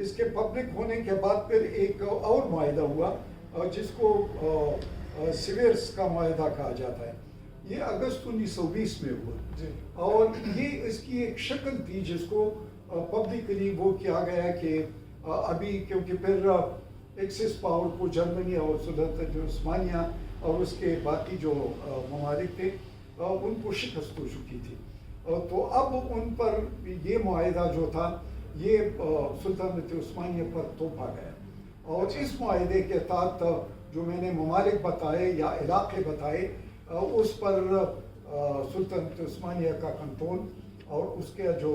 اس کے پبلک ہونے کے بعد پھر ایک اور معاہدہ ہوا جس کو سیویرس کا معاہدہ کہا جاتا ہے. یہ اگست 1920 میں ہوا اور یہ اس کی ایک شکل تھی جس کو پبلکلی وہ کیا گیا کہ ابھی کیونکہ پھر ایکسس پاور کو جرمنی اور سلطنت عثمانیہ اور اس کے باقی جو ممالک تھے ان کو شکست ہو چکی تھی. تو اب ان پر یہ معاہدہ جو تھا یہ سلطنت عثمانیہ پر تھوپا گیا اور اس معاہدے کے تحت جو میں نے ممالک بتائے یا علاقے بتائے اس پر سلطنت عثمانیہ کا کنٹرول اور اس کے جو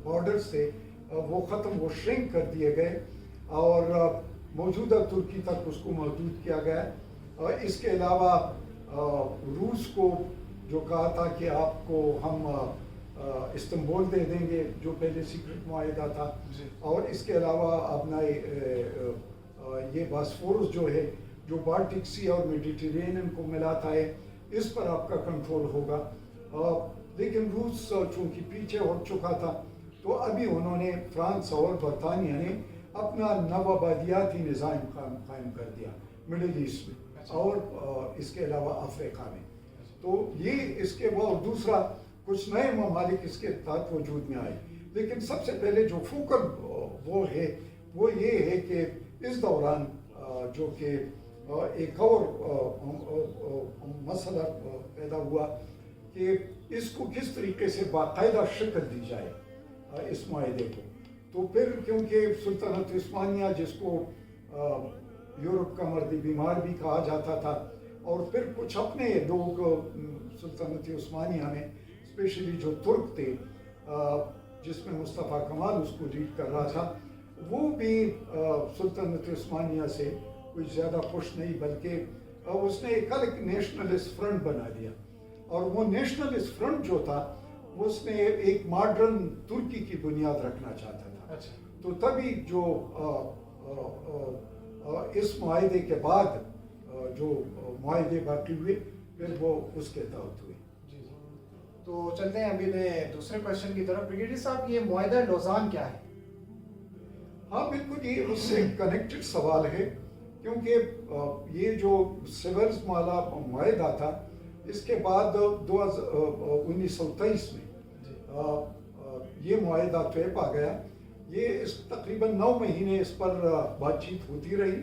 بارڈرز تھے وہ ختم وہ شرنک کر دیے گئے اور موجودہ ترکی تک اس کو محدود کیا گیا. اس کے علاوہ روس کو جو کہا تھا کہ آپ کو ہم استنبول دے دیں گے جو پہلے سیکرٹ معاہدہ تھا اور اس کے علاوہ اپنا یہ باسفورس جو ہے جو بالٹک سی اور میڈیٹرینین کو ملاتا ہے اس پر آپ کا کنٹرول ہوگا. لیکن روس چونکہ پیچھے ہٹ چکا تھا تو ابھی انہوں نے فرانس اور برطانیہ نے اپنا نوآبادیاتی نظام قائم کر دیا مڈل ایسٹ میں اور اس کے علاوہ افریقہ میں. تو یہ اس کے بعد دوسرا کچھ نئے ممالک اس کے تحت وجود میں آئے. لیکن سب سے پہلے جو فوکل وہ ہے وہ یہ ہے کہ اس دوران جو کہ ایک اور مسئلہ پیدا ہوا کہ اس کو کس طریقے سے باقاعدہ شکل دی جائے اس معاہدے کو. تو پھر کیونکہ سلطنت عثمانیہ جس کو یورپ کا مرد بیمار بھی کہا جاتا تھا اور پھر کچھ اپنے لوگ سلطنت عثمانیہ میں اسپیشلی جو ترک تھے جس میں مصطفیٰ کمال اس کو لیڈ کر رہا تھا وہ بھی سلطنت عثمانیہ سے کچھ زیادہ خوش نہیں بلکہ اس نے ایک الگ نیشنلسٹ فرنٹ بنا دیا اور وہ نیشنلسٹ فرنٹ جو تھا اس میں ایک ماڈرن ترکی کی بنیاد رکھنا چاہتا تھا. تو تبھی جو اس معاہدے کے بعد جو معاہدے باقی ہوئے پھر وہ اس کے تحت ہوئے. تو چلتے ہیں ابھی میں دوسرے کوشچن کی طرف. بریگیڈیئر صاحب یہ معاہدہ لوزان کیا ہے؟ ہاں بالکل یہ اس سے کنیکٹڈ سوال ہے کیونکہ یہ جو سیورس والا معاہدہ تھا اس کے بعد 1923 میں یہ معاہدہ طے پا گیا. یہ تقریباً 9 مہینے اس پر بات چیت ہوتی رہی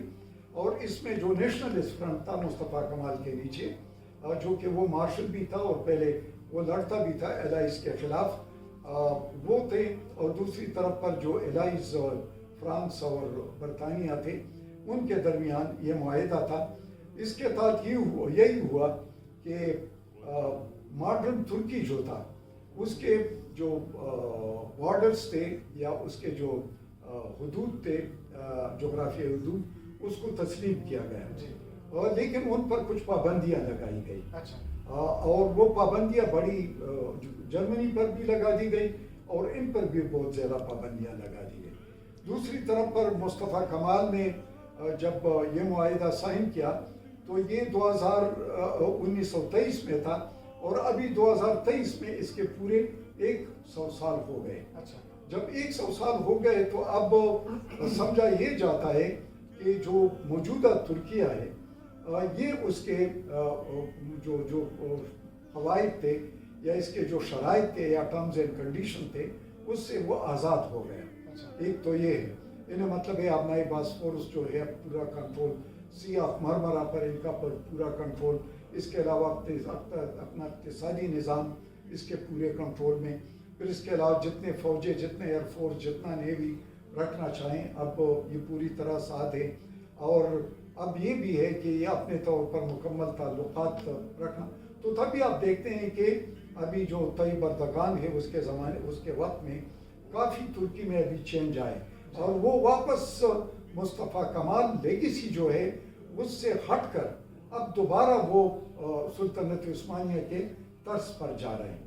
اور اس میں جو نیشنلسٹ فرنٹ تھا مصطفیٰ کمال کے نیچے جو کہ وہ مارشل بھی تھا اور پہلے وہ لڑتا بھی تھا الائز کے خلاف وہ تھے اور دوسری طرف پر جو الائز فرانس اور برطانیہ تھے ان کے درمیان یہ معاہدہ تھا. اس کے تحت یہی ہوا کہ ماڈرن ترکی جو تھا اس کے جو بارڈرز تھے یا اس کے جو حدود تھے جغرافیائی حدود اس کو تسلیم کیا گیا لیکن ان پر کچھ پابندیاں لگائی گئی. اور وہ پابندیاں بڑی جرمنی پر بھی لگا دی گئی اور ان پر بھی بہت زیادہ پابندیاں لگا دی گئی. دوسری طرف پر مصطفیٰ کمال نے جب یہ معاہدہ سائن کیا تو یہ 1923 میں تھا اور ابھی 2023 میں اس کے پورے 100 سال ہو گئے. جب 100 سال ہو گئے تو اب سمجھا یہ جاتا ہے کہ جو موجودہ ترکیہ ہے یہ اس کے جو فوائد تھے یا اس کے جو شرائط تھے یا ٹرمز اینڈ کنڈیشن تھے اس سے وہ آزاد ہو گئے. ایک تو یہ ہے انہیں مطلب ہے اپنا باسفورس جو ہے پورا کنٹرول سیاہ مرمرا پر ان کا پورا کنٹرول. اس کے علاوہ اپنا اقتصادی نظام اس کے پورے کنٹرول میں. پھر اس کے علاوہ جتنے فوجیں جتنے ایئر فورس جتنا نیوی رکھنا چاہیں اب یہ پوری طرح ساتھ ہے اور اب یہ بھی ہے کہ یہ اپنے طور پر مکمل تعلقات رکھنا. تو تبھی آپ دیکھتے ہیں کہ ابھی جو طیب اردگان ہے اس کے وقت میں کافی ترکی میں ابھی چینج آئے اور وہ واپس مصطفیٰ کمال لیگیسی جو ہے اس سے ہٹ کر اب دوبارہ وہ سلطنت عثمانیہ کے طرز پر جا رہے ہیں.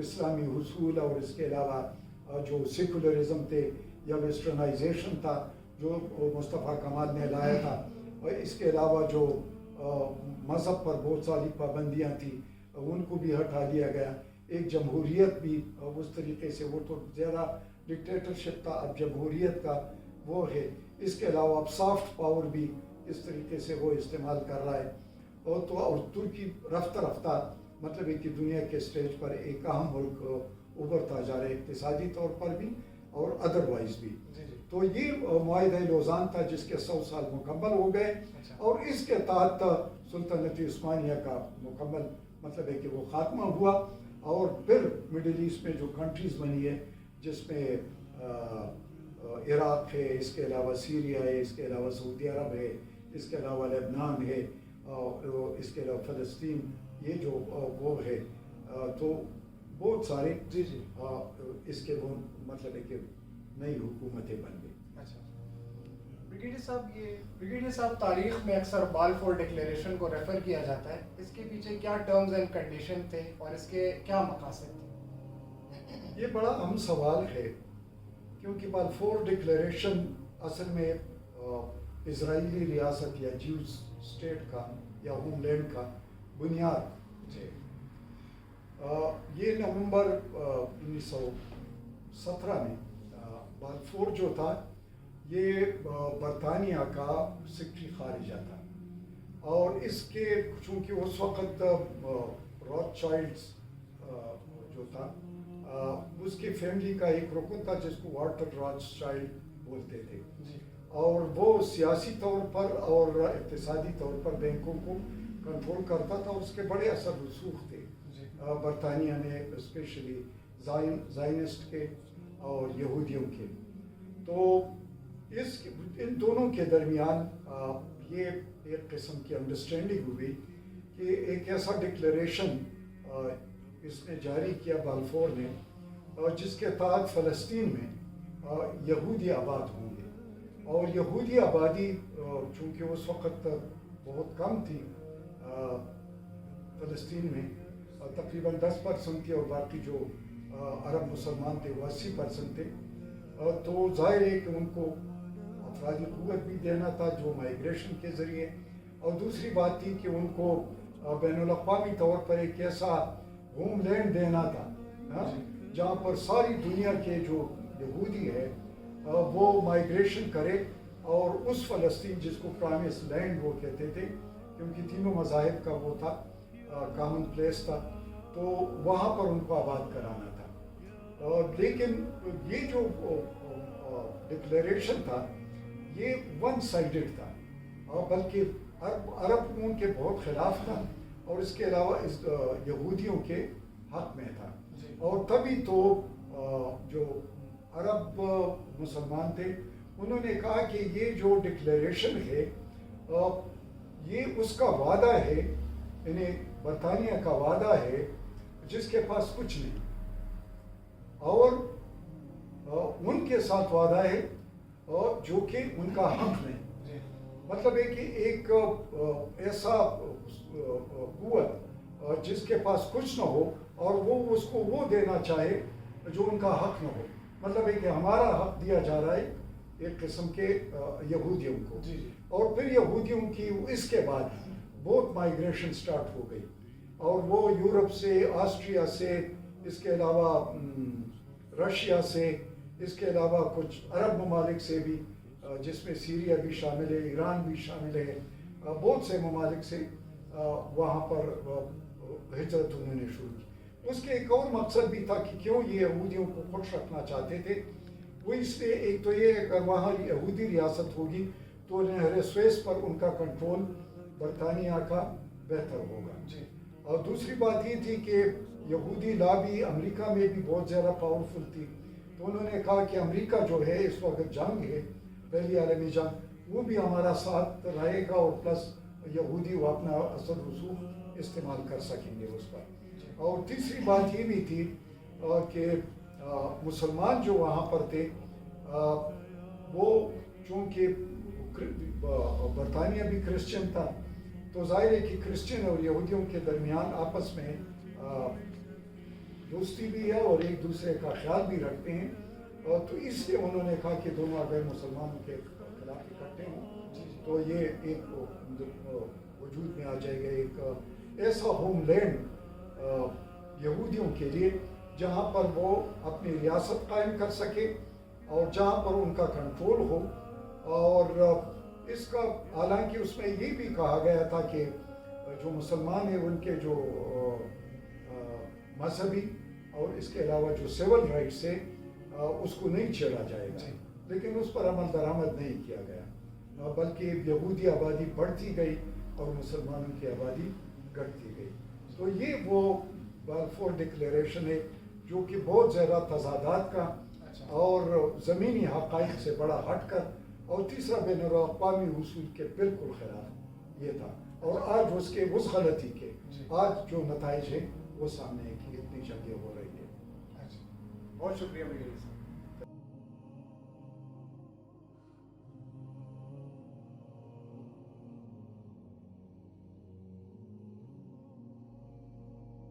اسلامی حصول اور اس کے علاوہ جو سیکولرزم تھے یا ویسٹرنائزیشن تھا جو مصطفیٰ کمال نے لایا تھا اور اس کے علاوہ جو مذہب پر بہت ساری پابندیاں تھیں ان کو بھی ہٹا لیا گیا. ایک جمہوریت بھی اس طریقے سے، وہ تو زیادہ ڈکٹیٹرشپ تھا، اب جمہوریت کا وہ ہے. اس کے علاوہ اب سافٹ پاور بھی اس طریقے سے وہ استعمال کر رہا ہے. اور ترکی رفتہ رفتہ مطلب ہے کہ دنیا کے اسٹیج پر ایک اہم ملک ابھرتا جا رہا ہے، اقتصادی طور پر بھی اور ادروائز بھی. تو یہ معاہدہ لوزان تھا جس کے 100 سال مکمل ہو گئے، اور اس کے تحت سلطنت عثمانیہ کا مکمل مطلب ہے کہ وہ خاتمہ ہوا. اور پھر مڈل ایسٹ میں جو کنٹریز بنی ہے، جس میں عراق ہے، اس کے علاوہ سیریا ہے، اس کے علاوہ سعودی عرب ہے، اس کے علاوہ لبنان ہے، اور اس کے علاوہ فلسطین، یہ جو وہ ہے، تو بہت سارے اس کے وہ مطلب ہے کہ نئی حکومتیں بن گئی. اچھا بریگیڈیئر صاحب تاریخ میں اکثر بالفور ڈکلیریشن کو ریفر کیا جاتا ہے، اس کے پیچھے کیا ٹرمز اینڈ کنڈیشن تھے اور اس کے کیا مقاصد تھے؟ یہ بڑا اہم سوال ہے، کیونکہ بالفور ڈکلیریشن اصل میں اسرائیلی ریاست یا جیوز اسٹیٹ کا یا ہوم لینڈ کا بنیاد ہے. یہ نومبر 1917 میں بالفور جو تھا یہ برطانیہ کا سیکرٹری خارجہ تھا، اور اس کے چونکہ اس وقت روتھ چائلڈز جو تھا اس کی فیملی کا ایک رکن تھا جس کو والٹر روتھ چائلڈ بولتے تھے، اور وہ سیاسی طور پر اور اقتصادی طور پر بینکوں کو کنٹرول کرتا تھا. اس کے بڑے اثر رسوخ تھے برطانیہ نے، اسپیشلی زائنسٹ کے اور یہودیوں کے. تو ان دونوں کے درمیان یہ ایک قسم کی انڈرسٹینڈنگ ہوئی کہ ایک ایسا ڈکلیریشن اس نے جاری کیا بالفور نے، جس کے تحت فلسطین میں یہودی آباد ہوں گے. اور یہودی آبادی چونکہ اس وقت بہت کم تھی فلسطین میں، تقریباً 10% تھی، اور باقی جو عرب مسلمان تھے وہ 80% تھے. تو ظاہر ہے کہ ان کو افرادی قوت بھی دینا تھا جو مائیگریشن کے ذریعے، اور دوسری بات تھی کہ ان کو بین الاقوامی طور پر ایک ایسا ہوم لینڈ دینا تھا جہاں پر ساری دنیا کے جو یہودی ہے وہ مائیگریشن کرے، اور اس فلسطین جس کو پرامس لینڈ وہ کہتے تھے، کیونکہ تینوں مذاہب کا وہ تھا، کامن پلیس تھا، تو وہاں پر ان کو آباد کرانا تھا. لیکن یہ جو ڈکلیریشن تھا یہ ون سائیڈڈ تھا، بلکہ عرب ان کے بہت خلاف تھا، اور اس کے علاوہ یہودیوں کے حق میں تھا. اور تبھی تو جو عرب مسلمان تھے انہوں نے کہا کہ یہ جو ڈکلیریشن ہے یہ اس کا وعدہ ہے، یعنی برطانیہ کا وعدہ ہے جس کے پاس کچھ نہیں، اور ان کے ساتھ وعدہ ہے جو کہ ان کا حق نہیں. مطلب ہے کہ ایک ایسا قوت جس کے پاس کچھ نہ ہو اور وہ اس کو وہ دینا چاہے جو ان کا حق نہ ہو. مطلب ہے کہ ہمارا حق دیا جا رہا ہے ایک قسم کے یہودیوں کو. اور پھر یہودیوں کی اس کے بعد بہت مائیگریشن سٹارٹ ہو گئی، اور وہ یورپ سے، آسٹریا سے، اس کے علاوہ رشیا سے، اس کے علاوہ کچھ عرب ممالک سے بھی، جس میں سیریا بھی شامل ہے، ایران بھی شامل ہے، بہت سے ممالک سے وہاں پر ہجرت انہوں نے شروع کی. اس کے ایک اور مقصد بھی تھا کہ کیوں یہ یہودیوں کو خوش رکھنا چاہتے تھے. وہ اس لیے ایک تو یہ اگر وہاں یہودی ریاست ہوگی تو نہر سویس پر ان کا کنٹرول برطانیہ کا بہتر ہوگا. اور دوسری بات یہ تھی کہ یہودی لابی امریکہ میں بھی بہت زیادہ پاورفل تھی. تو انہوں نے کہا کہ امریکہ جو ہے اس وقت جنگ ہے، پہلی عالمی جنگ، وہ بھی ہمارا ساتھ رہے گا، اور پلس یہودی وہ اپنا اثر رسوخ استعمال کر سکیں گے اس پر. اور تیسری بات یہ بھی تھی کہ مسلمان جو وہاں پر تھے وہ چونکہ برطانیہ بھی کرسچن تھا، تو ظاہر ہے کہ کرسچن اور یہودیوں کے درمیان آپس میں دوستی بھی ہے اور ایک دوسرے کا خیال بھی رکھتے ہیں. تو اس لیے انہوں نے کہا کہ دونوں اگر مسلمانوں کے خلاف اکٹھے ہوں تو یہ ایک وجود میں آ جائے گا، ایک ایسا ہوم لینڈ یہودیوں کے لیے جہاں پر وہ اپنی ریاست قائم کر سکے اور جہاں پر ان کا کنٹرول ہو. اور اس کا حالانکہ اس میں یہ بھی کہا گیا تھا کہ جو مسلمان ہیں ان کے جو مذہبی اور اس کے علاوہ جو سول رائٹس ہے اس کو نہیں چھیڑا جائے گا. لیکن اس پر عمل درآمد نہیں کیا گیا بلکہ یہودی آبادی بڑھتی گئی اور مسلمانوں کی آبادی گھٹتی گئی. تو یہ وہ بلفور ڈکلیریشن ہے جو کہ بہت زیادہ تضادات کا اور زمینی حقائق سے بڑا ہٹ کر اور تیسرا بین الاقوامی اصول کے بالکل خلاف یہ تھا. اور آج اس کے اس غلطی کے آج جو نتائج ہیں وہ سامنے کی اتنی جنگیں ہو رہی ہیں. بہت شکریہ.